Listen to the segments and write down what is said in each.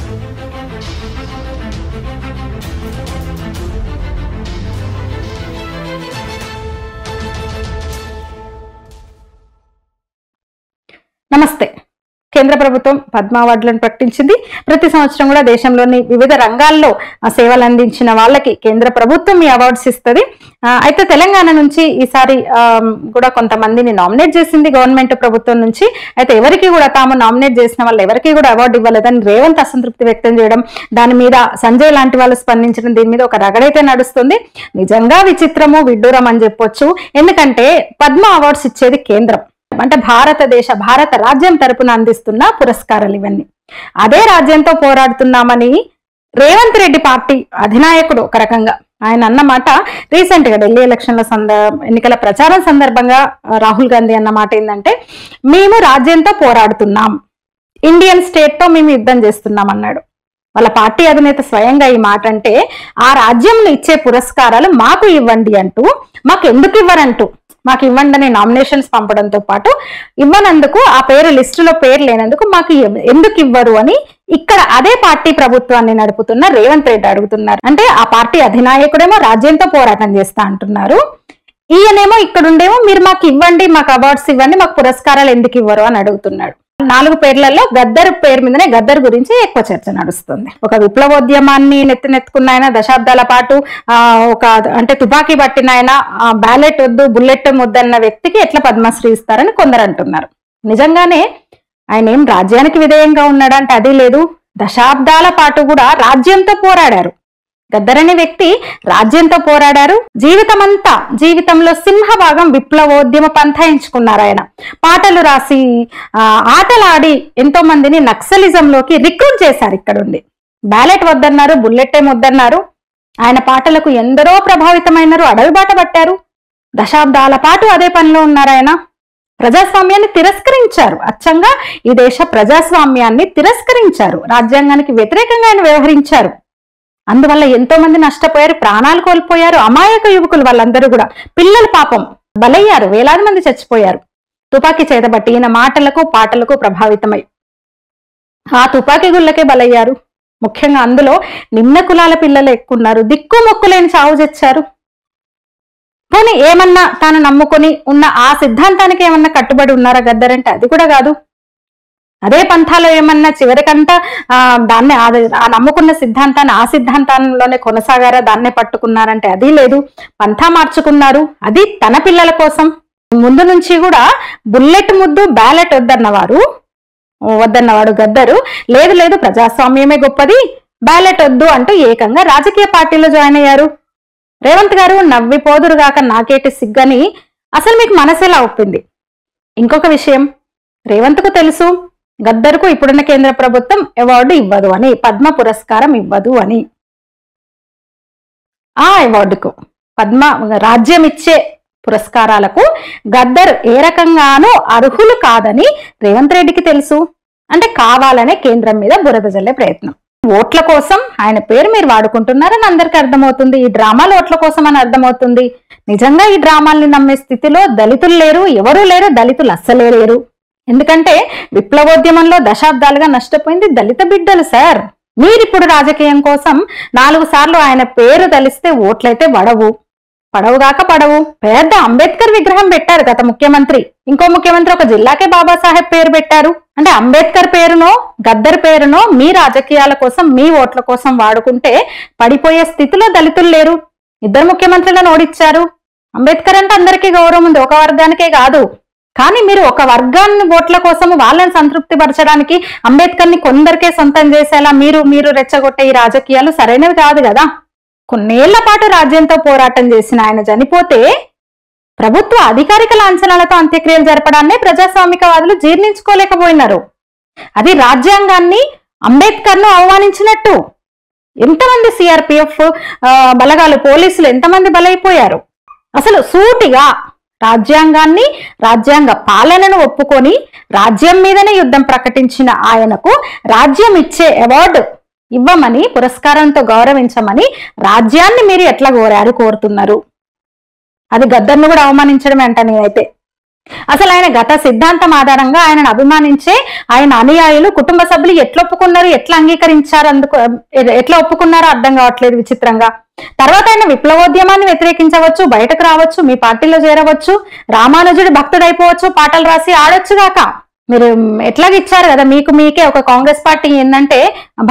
నమస్తే. కేంద్ర ప్రభుత్వం పద్మ అవార్డులను ప్రకటించింది. ప్రతి సంవత్సరం కూడా దేశంలోని వివిధ రంగాల్లో సేవలు అందించిన వాళ్ళకి కేంద్ర ప్రభుత్వం ఈ అవార్డ్స్ ఇస్తుంది. అయితే తెలంగాణ నుంచి ఈసారి కూడా కొంతమందిని నామినేట్ చేసింది గవర్నమెంట్ ప్రభుత్వం నుంచి. అయితే ఎవరికి కూడా తాము నామినేట్ చేసిన వాళ్ళు ఎవరికి కూడా అవార్డు ఇవ్వలేదని రేవంత్ అసంతృప్తి వ్యక్తం చేయడం, దాని మీద సంజయ్ లాంటి వాళ్ళు స్పందించడం, దీని మీద ఒక రగడైతే నడుస్తుంది. నిజంగా విచిత్రము విడ్డూరం అని చెప్పొచ్చు. ఎందుకంటే పద్మ అవార్డ్స్ ఇచ్చేది కేంద్రం, అంటే భారత రాజ్యం తరపున అందిస్తున్న పురస్కారాలు ఇవన్నీ. అదే రాజ్యంతో పోరాడుతున్నామని రేవంత్ రెడ్డి పార్టీ అధినాయకుడు ఒక రకంగా ఆయన అన్నమాట రీసెంట్ గా ఢిల్లీ ఎన్నికల ప్రచారం సందర్భంగా రాహుల్ గాంధీ అన్నమాట ఏంటంటే, మేము రాజ్యంతో పోరాడుతున్నాం, ఇండియన్ స్టేట్ తో మేము యుద్ధం చేస్తున్నాం అన్నాడు. వాళ్ళ పార్టీ అధినేత స్వయంగా ఈ మాట అంటే, ఆ రాజ్యంలో ఇచ్చే పురస్కారాలు మాకు ఇవ్వండి అంటూ, మాకు ఎందుకు ఇవ్వరంటూ, మాకు ఇవ్వండి అనే నామినేషన్స్ పంపడంతో పాటు ఇవ్వనందుకు, ఆ పేరు లిస్టులో పేరు లేనందుకు మాకు ఎందుకు ఇవ్వరు అని ఇక్కడ అదే పార్టీ ప్రభుత్వాన్ని నడుపుతున్న రేవంత్ రెడ్డి అడుగుతున్నారు. అంటే ఆ పార్టీ అధినాయకుడేమో రాజ్యంతో పోరాటం చేస్తా అంటున్నారు, ఈయనేమో ఇక్కడుండేమో మీరు మాకు ఇవ్వండి, మాకు అవార్డ్స్ ఇవ్వండి, మాకు పురస్కారాలు ఎందుకు ఇవ్వరు అని అడుగుతున్నాడు. 4 పేర్లలో గద్దర్ పేరు మీదనే, గద్దర్ గురించి ఎక్కువ చర్చ నడుస్తుంది. ఒక విప్లవోద్యమాన్ని నెత్తినెత్తుకున్న ఆయన, దశాబ్దాల పాటు అంటే తుపాకీ పట్టిన ఆయన, బ్యాలెట్ వద్దు బుల్లెట్ వద్దన్న వ్యక్తికి ఎట్లా పద్మశ్రీ ఇస్తారని కొందరు అంటున్నారు. నిజంగానే ఆయన ఏం రాజ్యానికి విధేయంగా ఉన్నాడంటే అది లేదు. దశాబ్దాల పాటు కూడా రాజ్యంతో పోరాడారు. గద్దర్ అనే వ్యక్తి రాజ్యంతో పోరాడారు. జీవితంలో సింహభాగం విప్లవోద్యమ పంథ ఎంచుకున్నారు. ఆయన పాటలు రాసి ఆటలాడి ఎంతో మందిని నక్సలిజంలోకి రిక్రూట్ చేశారు. ఇక్కడుండి బ్యాలెట్ వద్దన్నారు, బుల్లెట్ ఏం వద్దన్నారు. ఆయన పాటలకు ఎందరో ప్రభావితమైనారు, అడవి బాట పట్టారు. దశాబ్దాల పాటు అదే పనిలో ఉన్నారు. ఆయన ప్రజాస్వామ్యాన్ని తిరస్కరించారు. అచ్చంగా ఈ దేశ ప్రజాస్వామ్యాన్ని తిరస్కరించారు. రాజ్యాంగానికి వ్యతిరేకంగా ఆయన వ్యవహరించారు. అందువల్ల ఎంతో మంది నష్టపోయారు, ప్రాణాలు కోల్పోయారు. అమాయక యువకులు వాళ్ళందరూ కూడా, పిల్లలు పాపం బలయ్యారు, వేలాది మంది చచ్చిపోయారు. తుపాకీ చేతబట్టి ఈయన మాటలకు పాటలకు ప్రభావితమై ఆ తుపాకీ గుళ్ళకే బలయ్యారు. ముఖ్యంగా అందులో నిమ్న కులాల పిల్లలు ఎక్కున్నారు. దిక్కు మొక్కులేని చావు చచ్చారు. పోనీ ఏమన్నా తాను నమ్ముకొని ఉన్న ఆ సిద్ధాంతానికి ఏమన్నా కట్టుబడి ఉన్నారా గద్దర్ అంటే అది కూడా కాదు. అదే పంథాలో ఏమన్నా చివరికంతా దాన్నే ఆ నమ్ముకున్న సిద్ధాంతాన్ని ఆ సిద్ధాంతంలోనే కొనసాగారా, దాన్నే పట్టుకున్నారంటే అది లేదు. పంథా మార్చుకున్నారు, అది తన పిల్లల కోసం. ముందు నుంచి కూడా బుల్లెట్ ముద్దు బ్యాలెట్ వద్దన్నవాడు గద్దరు. లేదు ప్రజాస్వామ్యమే గొప్పది, బ్యాలెట్ వద్దు అంటూ ఏకంగా రాజకీయ పార్టీలో జాయిన్ అయ్యారు. రేవంత్ గారు నవ్విపోదురుగాక నాకేటి సిగ్గని అసలు మీకు మనసేలా ఒప్పింది. ఇంకొక విషయం, రేవంత్ కు తెలుసు గద్దరుకు ఇప్పుడున్న కేంద్ర ప్రభుత్వం అవార్డు ఇవ్వదు అని, పద్మ పురస్కారం ఇవ్వదు అని. ఆ అవార్డుకు పద్మ రాజ్యం ఇచ్చే పురస్కారాలకు గద్దర్ ఏ రకంగానూ అర్హులు కాదని రేవంత్ రెడ్డికి తెలుసు. అంటే కావాలనే కేంద్రం మీద బురద జల్లే ప్రయత్నం. ఓట్ల కోసం ఆయన పేరు మీరు వాడుకుంటున్నారని అందరికీ అర్థమవుతుంది. ఈ డ్రామాలు ఓట్ల కోసం అని అర్థమవుతుంది. నిజంగా ఈ డ్రామాల్ని నమ్మే స్థితిలో దళితులు లేరు, ఎవరూ లేరు, దళితులు అస్సలే లేరు. ఎందుకంటే విప్లవోద్యమంలో దశాబ్దాలుగా నష్టపోయింది దళిత బిడ్డలు సార్. మీరిప్పుడు రాజకీయం కోసం 4 సార్లు ఆయన పేరు తలిస్తే ఓట్లయితే పడవు. పెద్ద అంబేద్కర్ విగ్రహం పెట్టారు గత ముఖ్యమంత్రి. ఇంకో ముఖ్యమంత్రి ఒక జిల్లాకే బాబాసాహెబ్ పేరు పెట్టారు. అంటే అంబేద్కర్ పేరునో గద్దర్ పేరునో మీ రాజకీయాల కోసం, మీ ఓట్ల కోసం వాడుకుంటే పడిపోయే స్థితిలో దళితులు లేరు. 2 ముఖ్యమంత్రులను ఓడించారు. అంబేద్కర్ అంటే అందరికీ గౌరవం ఉంది, ఒక వర్గానికే కాదు. కానీ మీరు ఒక వర్గాన్ని ఓట్ల కోసం వాళ్ళని సంతృప్తి పరచడానికి అంబేద్కర్ ని కొందరికే సొంతం చేసేలా మీరు రెచ్చగొట్టే ఈ రాజకీయాలు సరైనవి కాదు కదా. కొన్నేళ్ల పాటు రాజ్యంతో పోరాటం చేసిన ఆయన చనిపోతే ప్రభుత్వ అధికారిక లాంఛనాలతో అంత్యక్రియలు జరపడాన్నే ప్రజాస్వామికవాదులు జీర్ణించుకోలేకపోయినారు. అది రాజ్యాంగాన్ని, అంబేద్కర్ ను అవమానించినట్టు. ఎంతమంది సిఆర్పిఎఫ్ బలగాలు, పోలీసులు ఎంతమంది బలైపోయారు. అసలు సూటిగా రాజ్యాంగాన్ని, రాజ్యాంగ పాలనను ఒప్పుకొని రాజ్యం మీదనే యుద్ధం ప్రకటించిన ఆయనకు రాజ్యం ఇచ్చే అవార్డు ఇవ్వమని, పురస్కారంతో గౌరవించమని రాజ్యాన్ని మీరు ఎట్లా కోరుతున్నారు? అది గద్దర్ను కూడా అవమానించడమే అంట నేనైతే. అసలు ఆయన గత సిద్ధాంతం ఆధారంగా ఆయనను అభిమానించే ఆయన అనుయాయులు కుటుంబ సభ్యులు ఎట్లా ఒప్పుకున్నారు, ఎట్లా అంగీకరించారు, అందుకు ఎట్లా ఒప్పుకున్నారో అర్థం కావట్లేదు విచిత్రంగా. తర్వాత ఆయన విప్లవోద్యమాన్ని వ్యతిరేకించవచ్చు, బయటకు రావచ్చు, మీ పార్టీలో చేరవచ్చు, రామానుజుడి భక్తుడైపోవచ్చు, పాటలు రాసి ఆడొచ్చు కాక. మీరు ఎట్లాగ ఇచ్చారు కదా, మీకే ఒక కాంగ్రెస్ పార్టీ ఏంటంటే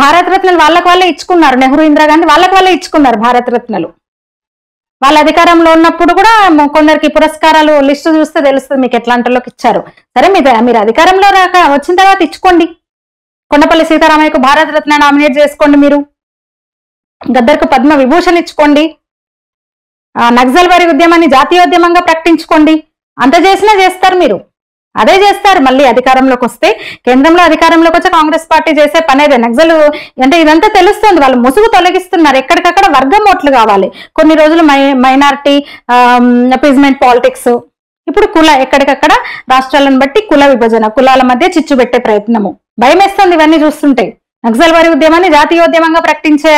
భారత రత్నలు వాళ్ళకి వాళ్ళే ఇచ్చుకున్నారు. నెహ్రూ, ఇందిరాగాంధీ వాళ్ళకి వాళ్ళే ఇచ్చుకున్నారు భారత రత్నలు. వాళ్ళ అధికారంలో ఉన్నప్పుడు కూడా కొందరికి పురస్కారాలు లిస్టు చూస్తే తెలుస్తుంది మీకు ఎట్లాంటిలోకి ఇచ్చారు. సరే, మీరు అధికారంలో వచ్చిన తర్వాత ఇచ్చుకోండి. కొండపల్లి సీతారామయ్యకు భారత రత్న నామినేట్ చేసుకోండి, మీరు గద్దర్కు పద్మ విభూషణ్ ఇచ్చుకోండి, నక్సల్ వారి ఉద్యమాన్ని జాతీయోద్యమంగా ప్రకటించుకోండి. అంత చేసినా చేస్తారు మీరు, అదే చేస్తారు. మళ్ళీ అధికారంలోకి వస్తే, కేంద్రంలో అధికారంలోకి వచ్చి కాంగ్రెస్ పార్టీ చేసే పనేదే. నక్సల్ అంటే ఇదంతా తెలుస్తుంది, వాళ్ళు ముసుగు తొలగిస్తున్నారు. ఎక్కడికక్కడ వర్గం ఓట్లు కావాలి. కొన్ని రోజులు మైనారిటీ అపీజ్మెంట్ పాలిటిక్స్, ఇప్పుడు ఎక్కడికక్కడ రాష్ట్రాలను బట్టి కుల విభజన, కులాల మధ్య చిచ్చు పెట్టే ప్రయత్నము. భయం వేస్తుంది ఇవన్నీ చూస్తుంటే. నక్సల్ వారి ఉద్యమాన్ని జాతీయోద్యమంగా ప్రకటించే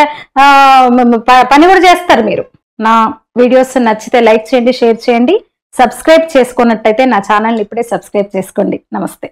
పని కూడా చేస్తారు మీరు. నా వీడియోస్ నచ్చితే లైక్ చేయండి, షేర్ చేయండి. సబ్స్క్రైబ్ చేసుకున్నట్టయితే నా ఛానల్ని ఇప్పుడే సబ్స్క్రైబ్ చేసుకోండి. నమస్తే.